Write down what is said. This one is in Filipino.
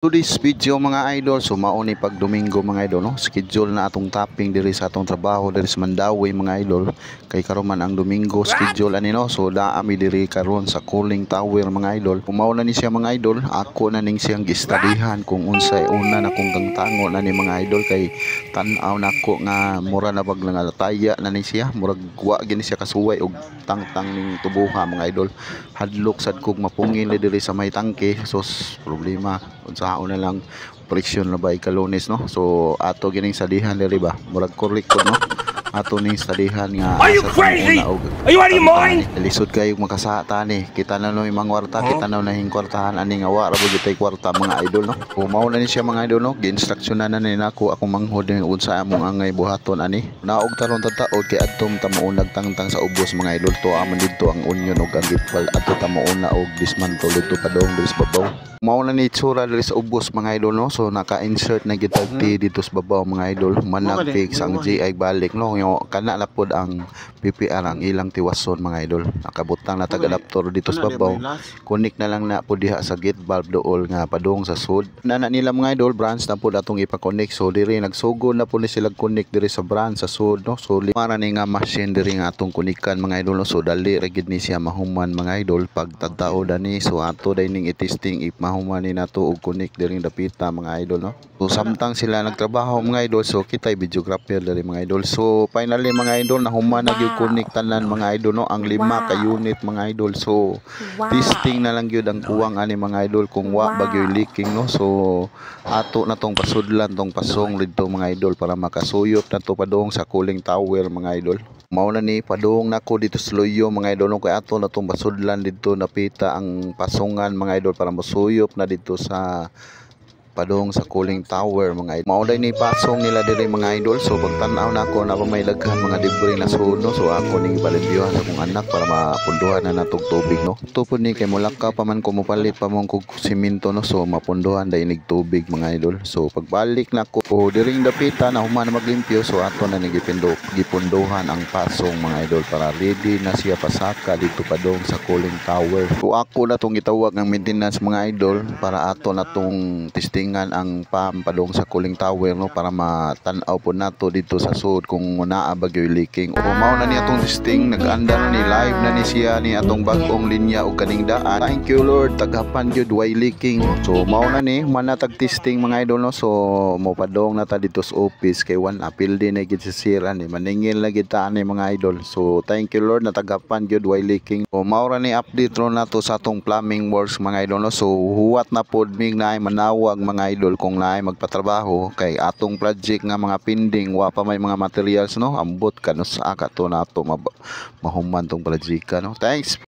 Today's video mga idol, so mauni pag Domingo mga idol no, schedule na atong tapping diri sa atong trabaho diri sa Mandawi mga idol. Kay karon man ang Domingo schedule ani no, so daami diri karon sa Cooling Tower mga idol. Pumaw na ni siya mga idol, ako na ning siyang gistadihan kung unsay una na kung gangtango na ni mga idol kay tan-aw nako nga mura na bag nga taya na ni siya, murag wa gini siya kasuway og tangtang ning tubuha mga idol. Hadlok sad kog mapungin diri sa may tangke, so problema unsa na lang presyon na ba ikalones no, so ato gining sadihan diri ba murag korlikod no, ato ning sadihan nga Are you crazy? Are you out of your mind? Lisod kayo makasata ni kita na no imong kwarta, kita na hing kwartahan ani nga wa ra gitay kwarta mga idol no. Pumaw na ni siya mga idol no, gi-instructionan na ni nako ako manghod ning unsa among angay buhaton ani. Naog taron tataod kay adtom ta maunag tangtang sa ubos mga idol, to amon didto ang onion ug ang gitwal ato ta mauna og dismantle dito padong diri sa babaw. Mao na ni tsura diri sa ubos mga idol no, so naka-insert na gitagti dito sa babaw mga idol, manag fix ang GI balik no, yo kana lapod ang PPR ang ilang tiwason mga idol, nakabutang na tag adapter dito sa babaw, connect na lang na pud diha sa gate valve dool nga padung sa sud na nila mga idol, branch na pud atong ipa-connect, so diri nagsugod na pud ni sila connect diri sa branch sa sud no, so para ni nga machine diri nga atong kunikan mga idol no, so dali ra gid ni siya mahuman mga idol pag tadtao dani, so ato dining i-testing if humani nato og connect diri dapita mga idol no. So samtang sila nagtrabaho mga idol, so kitay videographer diri mga idol, so finally mga idol nahuman na gyud connect tanan mga idol no, ang 5 ka unit mga idol, so testing na lang gyud ang kuwang ani mga idol kung wa bagyo leaking no, so ato na tong pasudlan tong pasong didto mga idol para makasuyop na to padung sa Cooling Tower mga idol. Mao na ni padung nako dito sa Loyo mga idol no, kay ato na tong pasudlan dito napita ang pasungan mga idol para masuyop na dito sa padung sa Cooling Tower mga idol. Maulay ni pasong nila diri mga idol, so pagtan-aw nako na may daghan mga debris na sud no, so ako ning balibyuhan sa akong anak para mapunduhan na natog tubig no. Tupod ni kay mulaka pa man ko mopalit pa mong kog simento no, so mapunduhan dai nig tubig mga idol. So pagbalik nako diri dapita na human na maglimpyo, so ato na ni gipunduhan ang pasong mga idol para ready na siya pasaka dito padung sa Cooling Tower. So ako na tong gitawag ng maintenance mga idol para ato na tong testingan ang padung sa Cooling Tower no, para matan-aw po nato dito sa sud kung naa bagyo leaking. O mao na ni atong testing, nag-anda na ni live na ni siya ni atong bag-ong linya og kaning daan. Thank you Lord, tagapan gyud way leaking. So mao na ni manatag testing mga idol no, so mo padung na ta dito sa office kay one appeal din na gid si sira ni maningil na gid ta ni mga idol. So thank you Lord, natagapan gyud way leaking. O mao ra ni update ron nato sa atong plumbing works mga idol no, so huwat na pod mig naay manawag mga idol kung naay magpatrabaho kay atong project nga mga pending wa pa may mga materials no, ambot kanus aka to nato mahuman tong project no. Thanks.